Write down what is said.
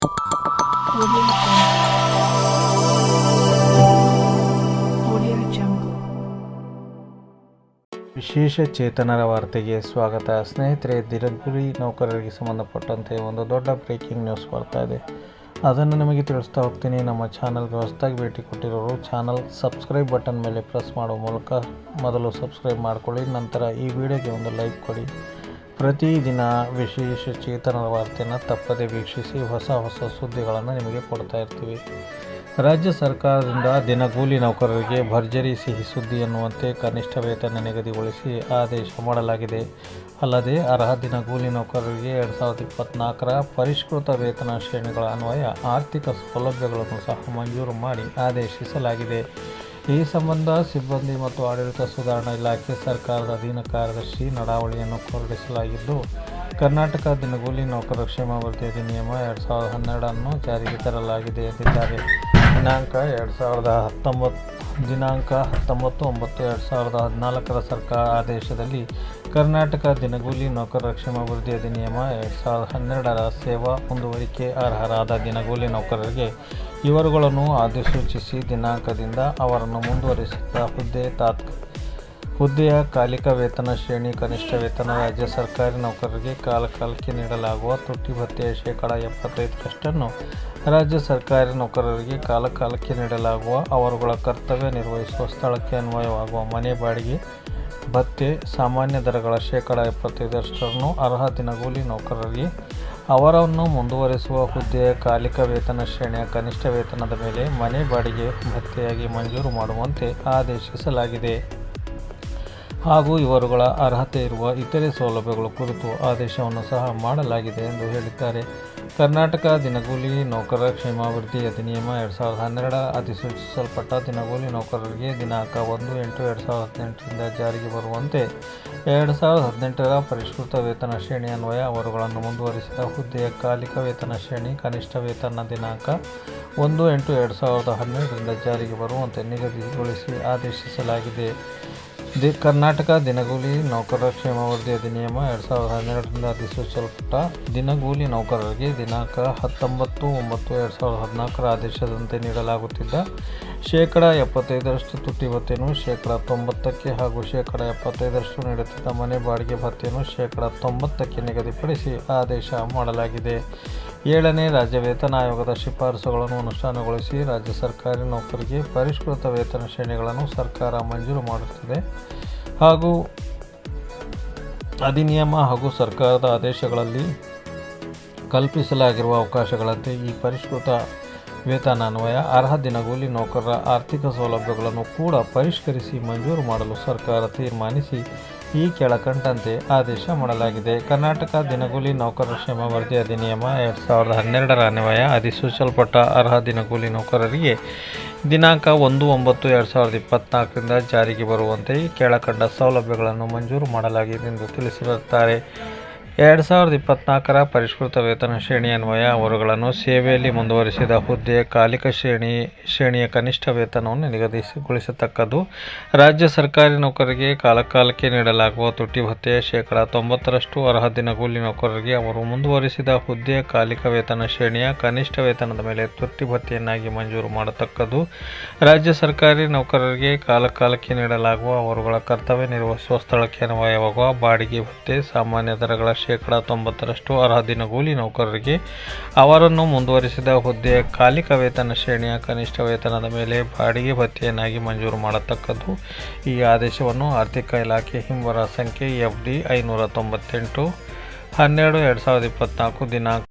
Audio Jungle. ವಿಶೇಷ ಚೇತನರ ವಾರ್ತೆಗೆ ಸ್ವಾಗತ. ಸ್ನೇಹಿತರೆ, ದಿನಗೂಲಿ ನೌಕರರಿಗೆ ಸಂಬಂಧಪಟ್ಟಂತೆ ಒಂದು ದೊಡ್ಡ ಬ್ರೇಕಿಂಗ್ ನ್ಯೂಸ್ ಬರ್ತಾ ಇದೆ. ಅದನ್ನು ನಿಮಗೆ ತಿಳಿಸ್ತಾ ಹೋಗ್ತೀನಿ. ನಮ್ಮ ಚಾನಲ್ಗೆ ಹೊಸದಾಗಿ ಭೇಟಿ ಕೊಟ್ಟಿರೋರು ಚಾನಲ್ ಸಬ್ಸ್ಕ್ರೈಬ್ ಬಟನ್ ಮೇಲೆ ಪ್ರೆಸ್ ಮಾಡುವ ಮೂಲಕ ಮೊದಲು ಸಬ್ಸ್ಕ್ರೈಬ್ ಮಾಡ್ಕೊಳ್ಳಿ. ನಂತರ ಈ ವಿಡಿಯೋಗೆ ಒಂದು ಲೈಕ್ ಕೊಡಿ. ಪ್ರತಿದಿನ ವಿಶೇಷ ಚೇತನರ ವಾರ್ತೆಯನ್ನು ತಪ್ಪದೇ ವೀಕ್ಷಿಸಿ ಹೊಸ ಸುದ್ದಿಗಳನ್ನು ನಿಮಗೆ ಕೊಡ್ತಾ ಇರ್ತೀವಿ. ರಾಜ್ಯ ಸರ್ಕಾರದಿಂದ ದಿನಗೂಲಿ ನೌಕರರಿಗೆ ಭರ್ಜರಿ ಸಿಹಿ ಸುದ್ದಿ ಎನ್ನುವಂತೆ ಕನಿಷ್ಠ ವೇತನ ನಿಗದಿಗೊಳಿಸಿ ಆದೇಶ ಮಾಡಲಾಗಿದೆ. ಅಲ್ಲದೆ ಅರ್ಹ ದಿನಗೂಲಿ ನೌಕರರಿಗೆ 2024ರ ಪರಿಷ್ಕೃತ ವೇತನ ಶ್ರೇಣಿಗಳ ಅನ್ವಯ ಆರ್ಥಿಕ ಸೌಲಭ್ಯಗಳನ್ನು ಸಹ ಮಂಜೂರು ಮಾಡಿ ಆದೇಶಿಸಲಾಗಿದೆ. ಈ ಸಂಬಂಧ ಸಿಬ್ಬಂದಿ ಮತ್ತು ಆಡಳಿತ ಸುಧಾರಣಾ ಇಲಾಖೆ ಸರ್ಕಾರದ ಅಧೀನ ಕಾರ್ಯದರ್ಶಿ ನಡಾವಳಿಯನ್ನು ಹೊರಡಿಸಲಾಗಿದ್ದು, ಕರ್ನಾಟಕ ದಿನಗೂಲಿ ನೌಕರರ ಕ್ಷೇಮಾಭಿವೃದ್ಧಿ ಅಧಿನಿಯಮ 2012 ಅನ್ನು ಜಾರಿಗೆ ತರಲಾಗಿದೆ ಎಂದಿದ್ದಾರೆ. ದಿನಾಂಕ 19/9/2014ರ ಸರ್ಕಾರ ಆದೇಶದಲ್ಲಿ ಕರ್ನಾಟಕ ದಿನಗೂಲಿ ನೌಕರರ ಕ್ಷೇಮಾಭಿವೃದ್ಧಿ ಅಧಿನಿಯಮ 2012ರ ಸೇವಾ ಮುಂದುವರಿಕೆ ಅರ್ಹರಾದ ದಿನಗೂಲಿ ನೌಕರರಿಗೆ ಇವರುಗಳನ್ನು ಅಧಿಸೂಚಿಸಿ ದಿನಾಂಕದಿಂದ ಅವರನ್ನು ಮುಂದುವರಿಸಿದ ಹುದ್ದೆಯ ಕಾಲಿಕ ವೇತನ ಶ್ರೇಣಿ ಕನಿಷ್ಠ ವೇತನ ರಾಜ್ಯ ಸರ್ಕಾರಿ ನೌಕರರಿಗೆ ಕಾಲಕಾಲಕ್ಕೆ ನೀಡಲಾಗುವ ತುಟ್ಟಿ ಭತ್ಯೆಯ 75%, ರಾಜ್ಯ ಸರ್ಕಾರಿ ನೌಕರರಿಗೆ ಕಾಲಕಾಲಕ್ಕೆ ನೀಡಲಾಗುವ ಅವರುಗಳ ಕರ್ತವ್ಯ ನಿರ್ವಹಿಸುವ ಸ್ಥಳಕ್ಕೆ ಅನ್ವಯವಾಗುವ ಮನೆ ಬಾಡಿಗೆ ಭತ್ಯೆ ಸಾಮಾನ್ಯ ದರಗಳ 75%, ಅರ್ಹ ದಿನಗೂಲಿ ನೌಕರರಿಗೆ ಅವರನ್ನು ಮುಂದುವರಿಸುವ ಹುದ್ದೆಯ ಕಾಲಿಕ ವೇತನ ಶ್ರೇಣಿಯ ಕನಿಷ್ಠ ವೇತನದ ಮೇಲೆ ಮನೆ ಬಾಡಿಗೆ ಭತ್ಯೆಯಾಗಿ ಮಂಜೂರು ಮಾಡುವಂತೆ ಆದೇಶಿಸಲಾಗಿದೆ. ಹಾಗೂ ಇವರುಗಳ ಅರ್ಹತೆ ಇರುವ ಇತರೆ ಸೌಲಭ್ಯಗಳ ಕುರಿತು ಆದೇಶವನ್ನು ಸಹ ಮಾಡಲಾಗಿದೆ ಎಂದು ಹೇಳಿದ್ದಾರೆ. ಕರ್ನಾಟಕ ದಿನಗೂಲಿ ನೌಕರರ ಕ್ಷೇಮಾಭಿವೃದ್ಧಿ ಅಧಿನಿಯಮ 2012 ಅಧಿಸೂಚಿಸಲ್ಪಟ್ಟ ದಿನಗೂಲಿ ನೌಕರರಿಗೆ ದಿನಾಂಕ 1/8/2018ರಿಂದ ಜಾರಿಗೆ ಬರುವಂತೆ 2018ರ ಪರಿಷ್ಕೃತ ವೇತನ ಶ್ರೇಣಿ ಅನ್ವಯ ಅವರುಗಳನ್ನು ಮುಂದುವರಿಸಿದ ಹುದ್ದೆಯ ಕಾಲಿಕ ವೇತನ ಶ್ರೇಣಿ ಕನಿಷ್ಠ ವೇತನ ದಿನಾಂಕ 1/8/2012ರಿಂದ ಜಾರಿಗೆ ಬರುವಂತೆ ನಿಗದಿಗೊಳಿಸಿ ಆದೇಶಿಸಲಾಗಿದೆ. ಕರ್ನಾಟಕ ದಿನಗೂಲಿ ನೌಕರರ ಕ್ಷೇಮಾಭಿವೃದ್ಧಿ ಅಧಿನಿಯಮ 2012ರಿಂದ ಅಧಿಸೂಚಿಸಲ್ಪಟ್ಟ ದಿನಗೂಲಿ ನೌಕರರಿಗೆ ದಿನಾಂಕ 19/9/2014ರ ಆದೇಶದಂತೆ ನೀಡಲಾಗುತ್ತಿದ್ದ 75% ತುಟ್ಟಿ ಭತ್ಯೆಯನ್ನು 90% ಹಾಗೂ 75% ನೀಡುತ್ತಿದ್ದ ಮನೆ ಬಾಡಿಗೆ ಭತ್ಯೆಯನ್ನು 90% ನಿಗದಿಪಡಿಸಿ ಆದೇಶ ಮಾಡಲಾಗಿದೆ. 7ನೇ ರಾಜ್ಯ ವೇತನ ಆಯೋಗದ ಶಿಫಾರಸುಗಳನ್ನು ಅನುಷ್ಠಾನಗೊಳಿಸಿ ರಾಜ್ಯ ಸರ್ಕಾರಿ ನೌಕರರಿಗೆ ಪರಿಷ್ಕೃತ ವೇತನ ಶ್ರೇಣಿಗಳನ್ನು ಸರ್ಕಾರ ಮಂಜೂರು ಮಾಡುತ್ತಿದೆ. ಹಾಗೂ ಅಧಿನಿಯಮ ಹಾಗೂ ಸರ್ಕಾರದ ಆದೇಶಗಳಲ್ಲಿ ಕಲ್ಪಿಸಲಾಗಿರುವ ಅವಕಾಶಗಳಂತೆ ಈ ಪರಿಷ್ಕೃತ ವೇತನ ಅನ್ವಯ ಅರ್ಹ ದಿನಗೂಲಿ ನೌಕರರ ಆರ್ಥಿಕ ಸೌಲಭ್ಯಗಳನ್ನು ಕೂಡ ಪರಿಷ್ಕರಿಸಿ ಮಂಜೂರು ಮಾಡಲು ಸರ್ಕಾರ ತೀರ್ಮಾನಿಸಿ ಈ ಕೆಳಕಂಡಂತೆ ಆದೇಶ ಮಾಡಲಾಗಿದೆ. ಕರ್ನಾಟಕ ದಿನಗೂಲಿ ನೌಕರರ ಕ್ಷೇಮಾಭಿವೃದ್ಧಿ ಅಧಿನಿಯಮ 2012ರ ಅನ್ವಯ ಅಧಿಸೂಚಿಸಲ್ಪಟ್ಟ ಅರ್ಹ ದಿನಗೂಲಿ ನೌಕರರಿಗೆ ದಿನಾಂಕ 1/9/2024ರಿಂದ ಜಾರಿಗೆ ಬರುವಂತೆ ಈ ಕೆಳಕಂಡ ಸೌಲಭ್ಯಗಳನ್ನು ಮಂಜೂರು ಮಾಡಲಾಗಿದೆ ಎಂದು ತಿಳಿಸಿರುತ್ತಾರೆ. 2024ರ ಪರಿಷ್ಕೃತ ವೇತನ ಶ್ರೇಣಿ ಅನ್ವಯ ಅವರುಗಳನ್ನು ಸೇವೆಯಲ್ಲಿ ಮುಂದುವರಿಸಿದ ಹುದ್ದೆಯ ಕಾಲಿಕ ಶ್ರೇಣಿಯ ಕನಿಷ್ಠ ವೇತನವನ್ನು ನಿಗದಿಗೊಳಿಸತಕ್ಕದ್ದು. ರಾಜ್ಯ ಸರ್ಕಾರಿ ನೌಕರರಿಗೆ ಕಾಲಕಾಲಕ್ಕೆ ನೀಡಲಾಗುವ ತುಟ್ಟಿ ಭತ್ಯೆಯ 90%, ಅರ್ಹ ದಿನಗೂಲಿ ನೌಕರರಿಗೆ ಅವರು ಮುಂದುವರಿಸಿದ ಹುದ್ದೆಯ ಕಾಲಿಕ ವೇತನ ಶ್ರೇಣಿಯ ಕನಿಷ್ಠ ವೇತನದ ಮೇಲೆ ತುಟ್ಟಿ ಭತ್ಯೆಯನ್ನಾಗಿ ಮಂಜೂರು ಮಾಡತಕ್ಕದ್ದು. ರಾಜ್ಯ ಸರ್ಕಾರಿ ನೌಕರರಿಗೆ ಕಾಲಕಾಲಕ್ಕೆ ನೀಡಲಾಗುವ ಅವರುಗಳ ಕರ್ತವ್ಯ ನಿರ್ವಹಿಸುವ ಸ್ಥಳಕ್ಕೆ ಅನ್ವಯವಾಗುವ ಬಾಡಿಗೆ ಭತ್ಯೆ ಸಾಮಾನ್ಯ ದರಗಳ 90%, ಅರ್ಹ ದಿನಗೂಲಿ ನೌಕರರಿಗೆ ಅವರನ್ನು ಮುಂದುವರಿಸಿದ ಹುದ್ದೆಯ ಕಾಲಿಕ ವೇತನ ಶ್ರೇಣಿಯ ಕನಿಷ್ಠ ವೇತನದ ಮೇಲೆ ಬಾಡಿಗೆ ಭತ್ಯೆಯನ್ನಾಗಿ ಮಂಜೂರು ಮಾಡತಕ್ಕದ್ದು. ಈ ಆದೇಶವನ್ನು ಆರ್ಥಿಕ ಇಲಾಖೆ ಹಿಂಬರ ಸಂಖ್ಯೆ FD 598/12/2024 ದಿನಾಂಕ